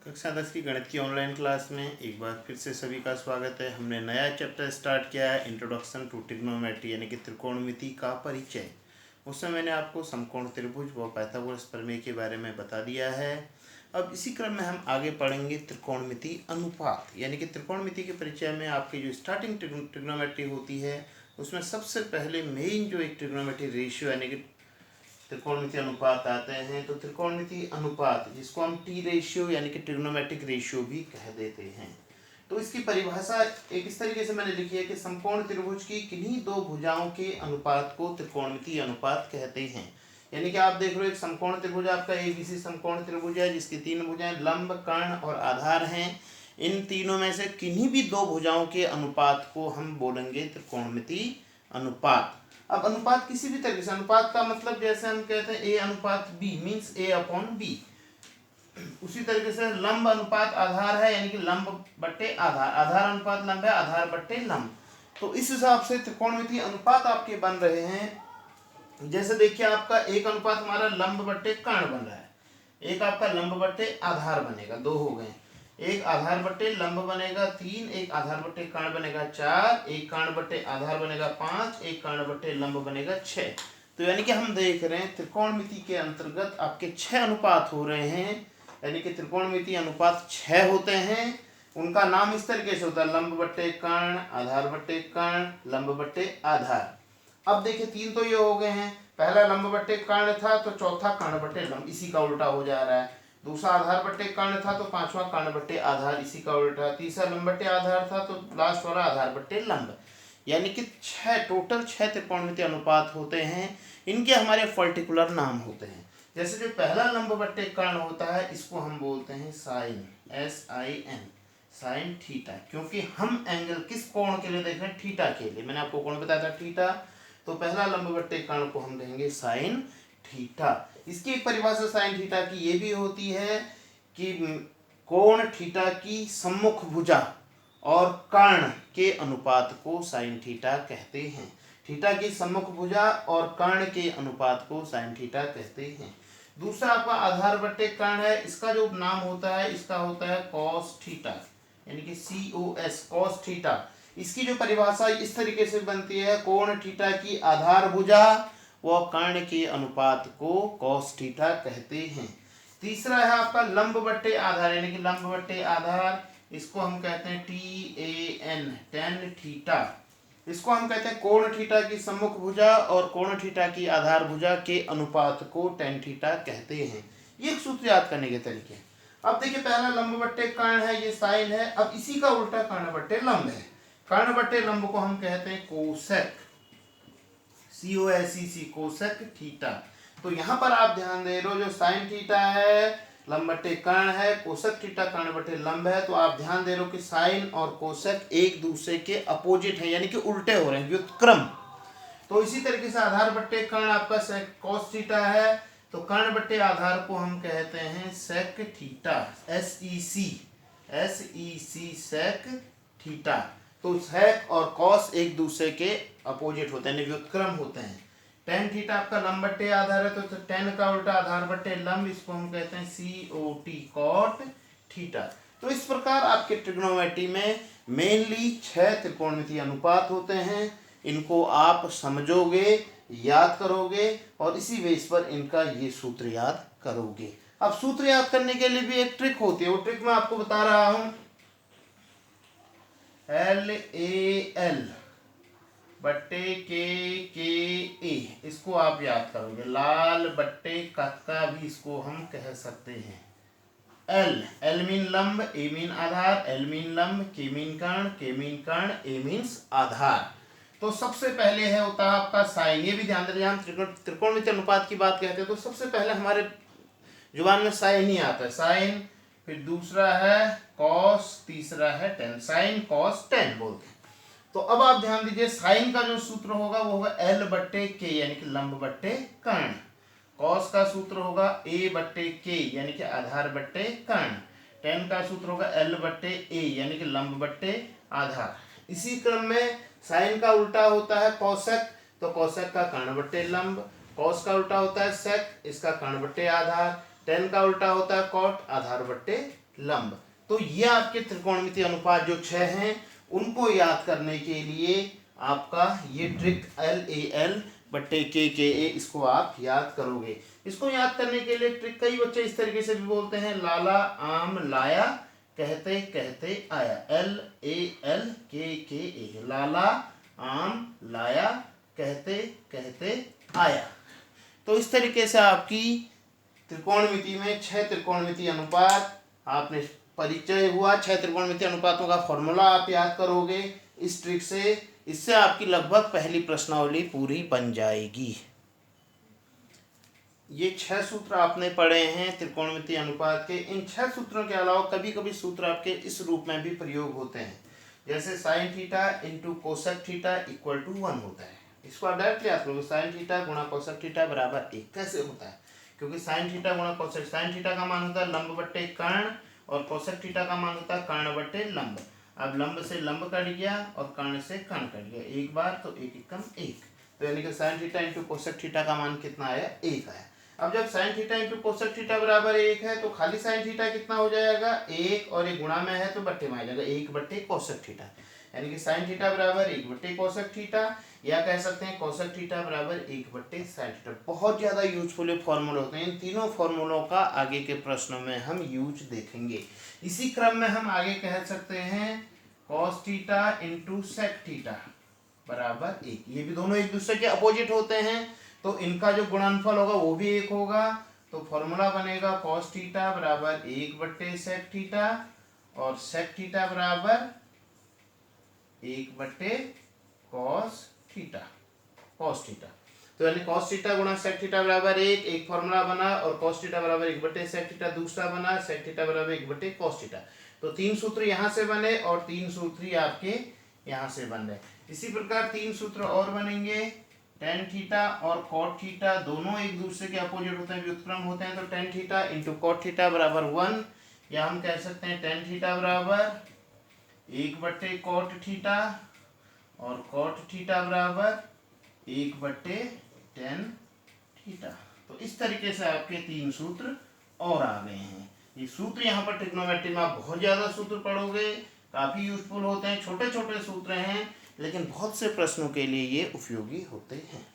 कक्षा 10 की गणित की ऑनलाइन क्लास में एक बार फिर से सभी का स्वागत है। हमने नया चैप्टर स्टार्ट किया है, इंट्रोडक्शन टू ट्रिग्नोमेट्री यानी कि त्रिकोणमिति का परिचय। उसमें मैंने आपको समकोण त्रिभुज व पाइथागोरस प्रमेय के बारे में बता दिया है। अब इसी क्रम में हम आगे पढ़ेंगे त्रिकोणमिति अनुपात यानी कि त्रिकोणमिति के परिचय में आपकी जो स्टार्टिंग ट्रिग्नोमेट्री होती है उसमें सबसे पहले मेन जो एक ट्रिग्नोमेट्री रेशियो यानी कि त्रिकोणमिति अनुपात आते हैं। तो त्रिकोणमिति अनुपात जिसको हम टी रेशियो यानी कि ट्रिग्नोमेट्रिक रेशियो भी कह देते हैं। तो इसकी परिभाषा एक इस तरीके से मैंने लिखी है कि समकोण त्रिभुज की किन्हीं दो भुजाओं के अनुपात को त्रिकोणमिति अनुपात कहते हैं। यानी कि आप देख रहे हो एक समकोण त्रिभुज आपका एबीसी समकोण त्रिभुज है जिसकी तीन भुजाएं लंब, कर्ण और आधार हैं। इन तीनों में से किन्हीं भी दो भुजाओं के अनुपात को हम बोलेंगे त्रिकोणमिति अनुपात। अब अनुपात किसी भी तरीके से, अनुपात का मतलब जैसे हम कहते हैं ए अनुपात बी मीन्स ए अपॉन बी, उसी तरीके से लंब अनुपात आधार है यानी कि लंब बट्टे आधार, आधार अनुपात लंब है आधार बट्टे लंब। तो इस हिसाब से त्रिकोणमिति अनुपात आपके बन रहे हैं। जैसे देखिए आपका एक अनुपात हमारा लंब बट्टे कर्ण बन रहा है, एक आपका लंब बट्टे आधार बनेगा, दो हो गए। एक आधार बट्टे लंब बनेगा 3, एक आधार बट्टे कर्ण बनेगा 4, एक कर्ण बट्टे आधार बनेगा 5, एक कर्ण बट्टे लंब बनेगा 6। तो यानी कि हम देख रहे हैं त्रिकोणमिति के अंतर्गत आपके 6 अनुपात हो रहे हैं, यानी कि त्रिकोणमिति अनुपात 6 होते हैं। उनका नाम इस तरीके से होता है लंब बट्टे कर्ण, आधार बट्टे कर्ण, लंब बट्टे आधार। अब देखिए तीन तो ये हो गए हैं, पहला लंब बट्टे कर्ण था तो चौथा कर्ण बट्टे लंब, इसी का उल्टा हो जा रहा है। दूसरा आधार बट्टे कर्ण था तो पांचवा कर्ण बट्टे आधार, इसी का उल्टा। तीसरा लंब बट्टे आधार था तो लास्ट वाला आधार बट्टे लंब। यानी कि टोटल 6 त्रिकोणमिति अनुपात होते हैं। इनके हमारे पर्टिकुलर नाम होते हैं। जैसे जो पहला लंब बट्टे कर्ण होता है इसको हम बोलते हैं साइन, SIN, साइन थीटा, क्योंकि हम एंगल किस कोण के लिए देख रहे हैं, थीटा के लिए। मैंने आपको कोण बताया था थीटा, तो पहला लंब बट्टे कर्ण को हम देंगे साइन थीटा। इसकी एक परिभाषा साइन थीटा की ये भी होती है कि कोण थीटा की सम्मुख भुजा और कर्ण के अनुपात को साइन थीटा कहते हैं। थीटा की सम्मुख भुजा और कर्ण के अनुपात को साइन थीटा कहते हैं। दूसरा आपका आधार बट्टे कर्ण है, इसका जो नाम होता है इसका होता है कॉस थीटा, यानी कि COS, कॉस थीटा। इसकी जो परिभाषा इस तरीके से बनती है, कोण थीटा की आधार भुजा व कर्ण के अनुपात को कॉस थीटा कहते हैं। तीसरा है आपका लंब बट्टे आधार, यानी कि लंब बट्टे आधार, इसको हम कहते हैं TAN, टैन थीटा। इसको हम कहते हैं कोण थीटा की सम्मुख भुजा और कोण थीटा की आधार भुजा के अनुपात को टैन थीटा कहते हैं। ये एक सूत्र याद करने के तरीके। अब देखिए पहला लंब बट्टे कर्ण है, ये साइन है। अब इसी का उल्टा कर्ण बट्टे लंब है। कर्ण बट्टे लंब को हम कहते हैं कोसेक, COSEC, कोसेक थीटा। तो यहाँ पर आप ध्यान दे रहे हो, जो साइन थीटा है लंब बट्टे कर्ण है, कोसेक थीटा कर्ण बट्टे लंब है। तो आप ध्यान दे रहे हो कि साइन और कोसेक एक दूसरे के अपोजिट है, यानी कि उल्टे हो रहे हैं, व्युत्क्रम। तो इसी तरीके से आधार बट्टे कर्ण आपका सेक कॉस थीटा है, तो कर्ण बट्टे आधार को हम कहते हैं sec theta, SEC, sec theta. तो सेक और कॉस एक दूसरे के अपोजिट होते हैं, व्युत्क्रम होते हैं। टैन थीटा आपका लंब बट्टे आधार है, तो टैन का उल्टा आधार बट्टे लंब, इसको हम कहते हैं COT, कॉट थीटा। तो इस प्रकार आपके ट्रिग्नोमेट्री में मेनली 6 त्रिकोणमिति अनुपात होते हैं। इनको आप समझोगे, याद करोगे और इसी बेस पर इनका ये सूत्र याद करोगे। अब सूत्र याद करने के लिए भी एक ट्रिक होती है, वो ट्रिक मैं आपको बता रहा हूं। LAL बट्टे KA, इसको आप याद करोगे। लाल बट्टे कक्का भी इसको हम कह सकते हैं। L मीन लंब, A मीन आधार, L मीन लंब, K मीन कर्ण, K मीन कर्ण, A मीन्स आधार। तो सबसे पहले है होता है आपका साइन। ये भी ध्यान दीजिए, हम त्रिकोणमिति अनुपात की बात कहते हैं तो सबसे पहले हमारे जुबान में साइन ही आता है, साइन। फिर दूसरा है कॉस, तीसरा है टेन, साइन कॉस टेन बोलते हैं। तो अब आप ध्यान दीजिए, साइन का जो सूत्र होगा वो होगा L बट्टे K, यानी कि लंब बट्टे कर्ण। कॉस का सूत्र होगा A बट्टे K, यानी कि आधार बट्टे कर्ण। टेन का सूत्र होगा L बट्टे A, यानी कि लंब बट्टे आधार। इसी क्रम में साइन का उल्टा होता है कॉसेक, तो कॉसेक का कर्ण बट्टे लंब। कॉस का उल्टा होता है सेक, इसका कर्ण बट्टे आधार। टेन का उल्टा होता है कॉट, आधार बट्टे लंब। तो ये आपके त्रिकोणमितीय अनुपात जो 6 हैं उनको याद करने के लिए आपका ये ट्रिक LAL/KKA इसको आप याद करोगे। इसको याद करने के लिए ट्रिक कई बच्चे इस तरीके से भी बोलते हैं, लाला आम लाया कहते कहते आया। LALKKA, लाला आम लाया कहते कहते आया। तो इस तरीके से आपकी त्रिकोणमिति में 6 त्रिकोणमितीय अनुपात आपने परिचय हुआ। 6 त्रिकोणमितीय अनुपातों का फॉर्मूला आप याद करोगे इस ट्रिक से। इससे आपकी लगभग पहली प्रश्नावली पूरी बन जाएगी। ये 6 सूत्र आपने पढ़े हैं त्रिकोणमितीय अनुपात के। इन 6 सूत्रों के अलावा कभी कभी सूत्र आपके इस रूप में भी प्रयोग होते हैं, जैसे sine theta into cosec theta equal to 1 होता है। इसको आप डायरेक्टली याद करोगे, साइन थीटा गुणा कोसेक थीटा बराबर 1। कैसे होता है? क्योंकि साइन थीटा गुणा कोसेक, साइन थीटा का मान होता है लंब बट्टे कर्ण और कोसेक थीटा का मान होता है कर्ण बट्टे लंब। अब लंब से लंब कट गया और कर्ण से कर्ण कट गया, एक बार तो 1 एकम 1। तो यानी कि sign theta into cosec theta का मान कितना आया? 1 आया। अब जब sign theta into cosec theta बराबर 1 है तो खाली साइन थीटा कितना हो जाएगा? 1, और ये गुणा में है तो बट्टे में आ जाएगा, 1 बट्टे कोसेक थीटा। यानी कि साइन थीटा बराबर 1 बट्टे कोसेक थीटा, या कह सकते हैं कोसेक थीटा बराबर 1 बट्टे साइन थीटा। बहुत ज़्यादा यूजफुल फॉर्मूले होते हैं। इन तीनों फॉर्मूलों का आगे के प्रश्नों में हम यूज देखेंगे। इसी क्रम में हम आगे कह सकते हैं cos theta into sec theta बराबर 1। ये भी दोनों एक दूसरे के अपोजिट होते हैं, तो इनका जो गुणनफल होगा वो भी 1 होगा। तो फॉर्मूला बनेगा कॉस थीटा बराबर 1 बट्टे सेक थीटा, और सेक थीटा बराबर 1 बट्टे कॉस थीटा, कॉस थीटा। तो यानी कॉस थीटा गुणा सेक थीटा बराबर 1, एक फॉर्मूला बना, और कॉस थीटा बराबर 1 बट्टे सेक थीटा दूसरा बना, सेक थीटा बराबर 1 बट्टे कॉस थीटा। तो 3 सूत्र यहाँ से बने और 3 सूत्र ही आपके यहाँ से बन रहे। इसी प्रकार 3 सूत्र और बनेंगे। टेन थीटा और कॉट थीटा दोनों एक दूसरे के अपोजिट होते हैं, व्युत्क्रम होते हैं। तो tan theta into cot theta बराबर 1, या हम कह सकते हैं टेन थीटा बराबर 1 बट्टे कॉट थीटा, और कॉट थीटा बराबर 1 बट्टे टेन थीटा। तो इस तरीके से आपके 3 सूत्र और आ गए हैं। ये सूत्र यहाँ पर ट्रिग्नोमेट्री में आप बहुत ज़्यादा सूत्र पढ़ोगे, काफ़ी यूजफुल होते हैं। छोटे छोटे सूत्र हैं लेकिन बहुत से प्रश्नों के लिए ये उपयोगी होते हैं।